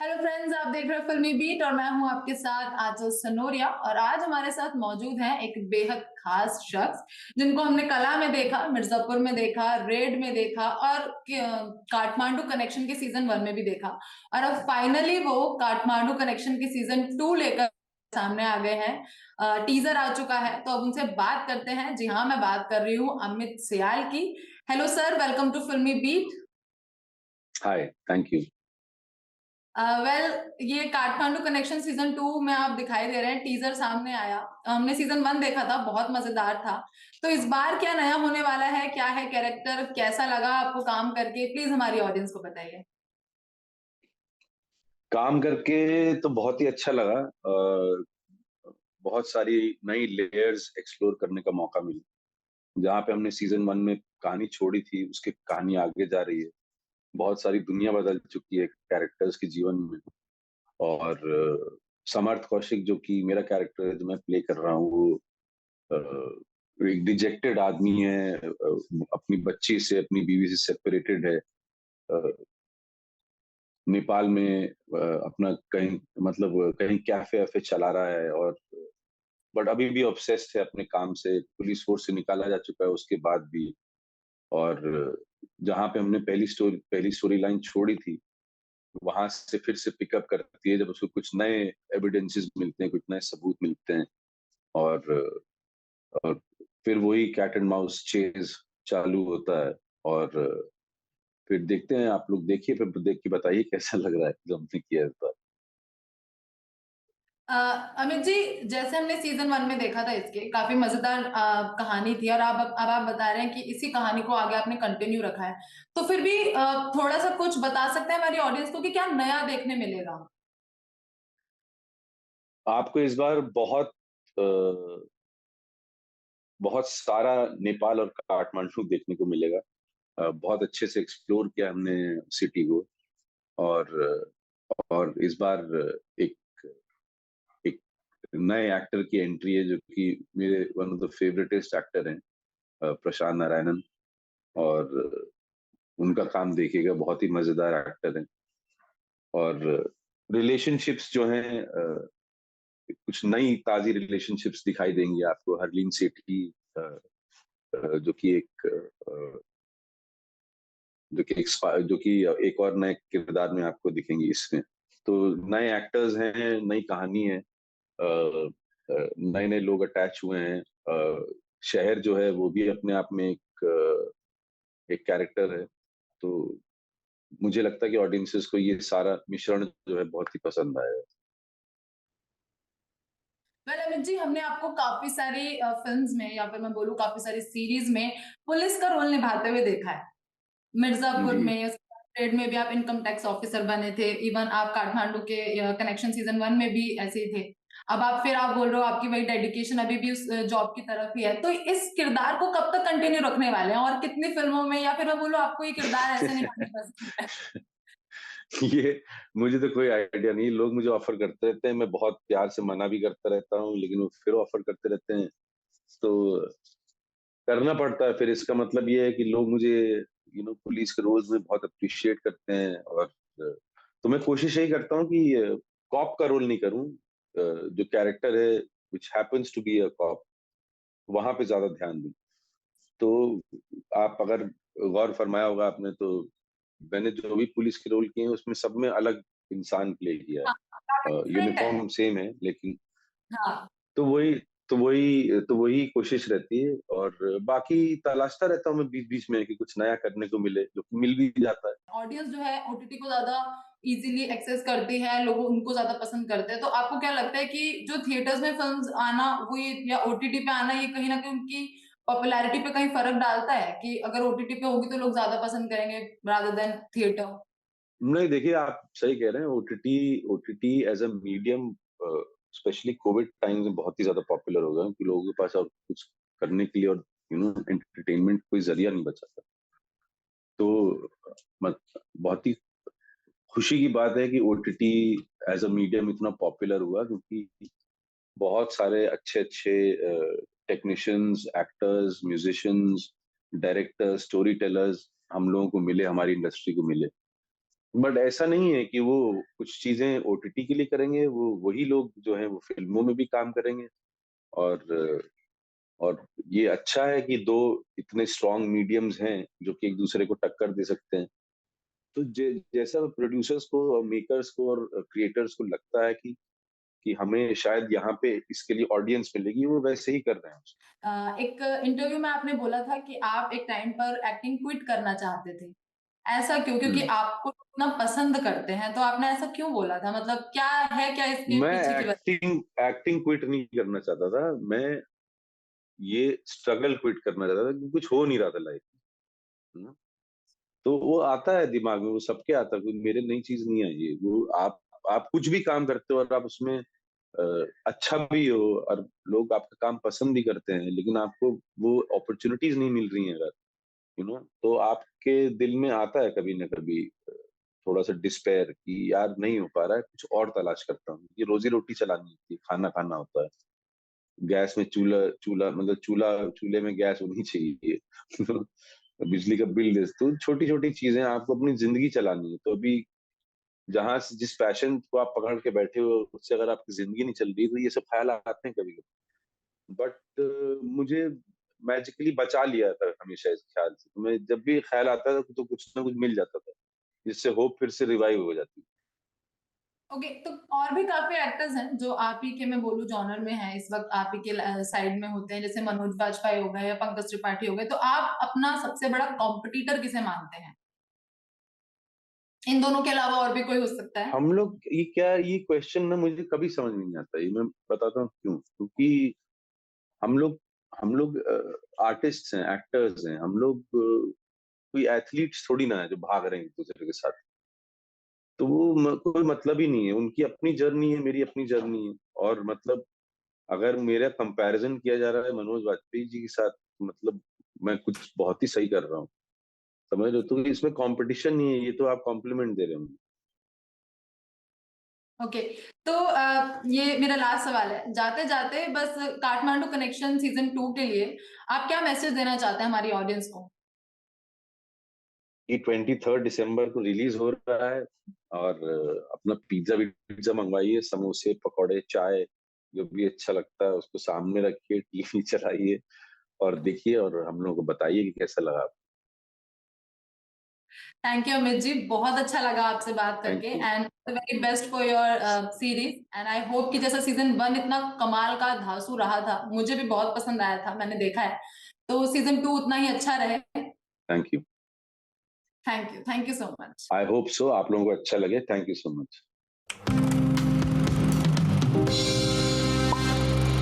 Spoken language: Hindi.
हेलो फ्रेंड्स, आप देख रहे हो फिल्मी बीट और मैं हूं आपके साथ आंचल सनोरिया। और आज हमारे साथ मौजूद हैं एक बेहद खास शख्स जिनको हमने कला में देखा, मिर्जापुर में देखा, रेड में देखा और काठमांडू कनेक्शन के सीजन 1 में भी देखा। और अब फाइनली वो काठमांडू कनेक्शन के सीजन 2 लेकर सामने आ गए हैं। टीजर आ चुका है तो अब उनसे बात करते हैं। जी हाँ, मैं बात कर रही हूँ अमित सियाल की। Hello sir, welcome to Filmibeat. Hi, thank you. Well, ये काठमांडू कनेक्शन सीजन 2 में आप दिखाई दे रहे हैं। टीजर सामने आया। हमने सीजन 1 देखा था, बहुत मजेदार था। तो इस बार क्या नया होने वाला है, क्या है कैरेक्टर, कैसा लगा आपको काम करके, प्लीज हमारी ऑडियंस को बताइए। काम करके तो बहुत ही अच्छा लगा। बहुत सारी नई लेयर्स एक्सप्लोर करने का मौका मिला। जहाँ पे हमने सीजन 1 में कहानी छोड़ी थी, उसकी कहानी आगे जा रही है। बहुत सारी दुनिया बदल चुकी है कैरेक्टर्स के जीवन में। और समर्थ कौशिक जो कि मेरा कैरेक्टर है, जो मैं प्ले कर रहा हूँ, वो एक डिजेक्टेड आदमी है। अपनी बच्ची से, अपनी बीवी से सेपरेटेड है। अ, नेपाल में अपना कहीं, मतलब कहीं कैफे वैफे चला रहा है, और बट अभी भी ऑब्सेस्ड है अपने काम से। पुलिस फोर्स से निकाला जा चुका है उसके बाद भी। और जहां पे हमने पहली स्टोरी लाइन छोड़ी थी, वहां से फिर से पिकअप करती है जब उसको कुछ नए एविडेंसेस मिलते हैं, कुछ नए सबूत मिलते हैं। और और फिर वही कैट एंड माउस चेज चालू होता है। और फिर देखते हैं, आप लोग देखिए, फिर देख के बताइए कैसा लग रहा है जो हमने किया है इस बार। अ, अमित जी, जैसे हमने सीजन 1 में देखा था, इसके काफी मजेदार कहानी थी और अब आप बता रहे हैं कि इसी कहानी को आगे आपने कंटिन्यू रखा है। तो फिर भी थोड़ा सा कुछ बता सकते हैं हमारी ऑडियंस को कि क्या नया देखने मिलेगा। आपको इस बार अ, बहुत सारा नेपाल और काठमांडू देखने को मिलेगा। बहुत अच्छे से एक्सप्लोर किया हमने सिटी को। और और इस बार एक एक नए एक्टर की एंट्री है, जो कि मेरे वन ऑफ द फेवरेटेस्ट एक्टर हैं, प्रशांत नारायणन। और उनका काम देखिएगा, बहुत ही मजेदार एक्टर हैं। और रिलेशनशिप्स जो हैं, कुछ नई ताजी रिलेशनशिप्स दिखाई देंगी आपको। हरलीन सेठी, जो कि जो कि एक और नए किरदार में आपको दिखेंगी इसमें। तो नए एक्टर्स हैं, नई कहानी है, नए नए लोग अटैच हुए हैं। शहर जो है वो भी अपने आप में एक कैरेक्टर है। तो मुझे लगता है कि ऑडियंसेस को ये सारा मिश्रण जो है बहुत ही पसंद आएगा। वेल अमित जी, हमने आपको काफी सारी फिल्म्स में या फिर मैं बोलूँ काफी सारी सीरीज में पुलिस का रोल निभाते हुए देखा है। मिर्जापुर जी। में, रेड में भी आप इनकम टैक्स ऑफिसर बने थे। इवन आप काठमांडू के कनेक्शन सीजन 1 में भी ऐसे ही थे। अब आप बोल रहे हो आपकी वही डेडिकेशन अभी भी उस जॉब की तरफ ही है। तो इस किरदार को कब तक कंटिन्यू रखने वाले हैं और कितनी फिल्मों में, या फिर मैं बोलूँ आपको ये किरदार ऐसे निभाने पसंद है? ये मुझे तो कोई आइडिया नहीं। लोग मुझे ऑफर करते रहते हैं, मैं बहुत प्यार से मना भी करता रहता हूँ, लेकिन वो फिर ऑफर करते रहते हैं। तो करना पड़ता है। फिर इसका मतलब ये है कि लोग मुझे पुलिस के रोल्स में बहुत अप्रिशिएट करते हैं। और तो मैं कोशिश यही करता हूँ कि कॉप का रोल नहीं करूँ। जो कैरेक्टर है, which happens to be a cop, वहां पे ज्यादा ध्यान दूं। तो आप अगर गौर फरमाया होगा आपने, तो मैंने जो भी पुलिस के रोल किए हैं उसमें सब में अलग इंसान प्ले किया हाँ, काफी है। डिफरेंट है। यूनिफॉर्म सेम है, लेकिन हाँ। तो वही तो वही कोशिश रहती है। और बाकी तलाशता रहता हूँ मैं बीच बीच में कि कुछ नया करने को मिले, जो कि मिल भी जाता है। ऑडियंस जो है ओटीटी को ज्यादा इजीली एक्सेस करती है, लोग उनको ज्यादा पसंद करते हैं। तो आपको क्या लगता है कि जो थिएटर्स में फिल्म्स आना हुई या ओटीटी पे आना, ये कहीं ना कहीं उनकी पॉपुलैरिटी पे कहीं फर्क डालता है कि अगर ओटीटी पे होगी तो लोग ज्यादा पसंद करेंगे रादर देन थिएटर? नहीं, देखिए, आप सही कह रहे हैं। OTT OTT as a medium, specially covid time में बहुत ही ज्यादा पॉपुलर हो गया, क्योंकि लोगों के पास और कुछ करने के लिए और एंटरटेनमेंट कोई जरिया नहीं बचा था। तो बहुत ही खुशी की बात है कि ओटीटी एज अ मीडियम इतना पॉपुलर हुआ, क्योंकि बहुत सारे अच्छे अच्छे technicians, actors, musicians, directors, story tellers हम लोगों को मिले, हमारी इंडस्ट्री को मिले। बट ऐसा नहीं है कि वो कुछ चीजें ओटीटी के लिए करेंगे, वो वही लोग जो है वो फिल्मों में भी काम करेंगे। और और ये अच्छा है कि दो इतने स्ट्रॉन्ग मीडियम्स हैं जो कि एक दूसरे को टक्कर दे सकते हैं। तो जैसा प्रोड्यूसर्स को और मेकर्स को और क्रिएटर्स को लगता है कि हमें शायद यहाँ पे इसके लिए ऑडियंस मिलेगी, वो वैसे ही कर रहे हैं। एक इंटरव्यू में आपने बोला था कि आप एक टाइम पर एक्टिंग क्विट करना चाहते थे। ऐसा क्यों? क्योंकि हम्म। आपको इतना पसंद करते हैं, तो आपने ऐसा क्यों बोला था? मतलब क्या है क्या इसके मैं पीछे की वजह? एक्टिंग एक्टिंग क्विट नहीं करना चाहता था, मैं ये स्ट्रगल क्विट करना चाहता था, क्योंकि कुछ हो नहीं रहा था लाइफ में ना। तो वो आता है दिमाग में, वो सबके आता है, कोई मेरे नई चीज नहीं है ये। वो आप कुछ भी काम करते हो और आप उसमें अच्छा भी हो और लोग आपका काम पसंद भी करते हैं, लेकिन आपको वो अपॉर्चुनिटीज नहीं मिल रही हैं अगर, तो आपके दिल में आता है कभी ना कभी थोड़ा सा डिस्पेयर कि यार नहीं हो पा रहा है, कुछ और तलाश करता हूँ। ये रोजी रोटी चलानी होती है, खाना खाना होता है। गैस में चूल्हा चूल्हा मतलब चूल्हे में गैस होनी चाहिए। बिजली का बिल दे, तो छोटी छोटी चीजें आपको अपनी जिंदगी चलानी है। तो अभी जहां से जिस पैशन को आप पकड़ के बैठे हो उससे अगर आपकी जिंदगी नहीं चल रही, तो ये सब ख्याल आते हैं कभी कभी। बट मुझे मैजिकली बचा लिया था हमेशा इस ख्याल से, तो मैं जब भी ख्याल आता था तो कुछ ना कुछ मिल जाता था, जिससे होप फिर से रिवाइव हो जाती। ओके, तो और भी काफ़ी एक्टर्स हैं जो आप ही के मैं बोलूँ जॉनर में हैं, इस वक़्त आप ही के साइड में होते हैं, जैसे मनोज बाजपेयी हो गए या पंकज त्रिपाठी हो गए, तो आप अपना सबसे बड़ा कॉम्पिटिटर किसे मानते हैं? इन दोनों के अलावा और भी कोई हो सकता है? हम लोग ये क्वेश्चन ना मुझे कभी समझ नहीं आता, ये मैं बताता हूँ क्यों। क्योंकि हम लोग हम लोग आर्टिस्ट हैं, एक्टर्स हैं, हम लोग कोई एथलीट्स थोड़ी ना है जो भाग रहे हैं एक दूसरे के साथ। तो वो कोई मतलब ही नहीं है, उनकी अपनी जर्नी है, मेरी अपनी जर्नी है। और मतलब अगर मेरा कंपैरिजन किया जा रहा है मनोज वाजपेयी जी के साथ, तो मतलब मैं कुछ बहुत ही सही कर रहा हूँ, समझ रहे हो? तो इसमें कंपटीशन नहीं है, ये तो आप कॉम्प्लीमेंट दे रहे हो। ओके, तो ये मेरा लास्ट सवाल है। जाते-जाते बस काठमांडू कनेक्शन सीज़न 2 के लिए आप क्या मैसेज देना चाहते हैं हमारी ऑडियंस को? कि 23 दिसंबर को रिलीज हो रहा है, और अपना पिज्जा पिज्जा मंगवाइए, समोसे पकौड़े चाय जो भी अच्छा लगता है उसको सामने रखिए, टीवी चलाइए और देखिए, और हम लोगों को बताइए कि कैसा लगा। थैंक यू अमित जी, बहुत अच्छा लगा आपसे बात थैंक करके you. And the very best for your series and I hope कि जैसा सीज़न 1 इतना कमाल का धांसू रहा था, मुझे भी बहुत पसंद आया था, मैंने देखा है, तो सीज़न 2 उतना ही अच्छा रहे। Thank you. Thank you so much. I hope so आप लोगों को अच्छा लगे। Thank you so much.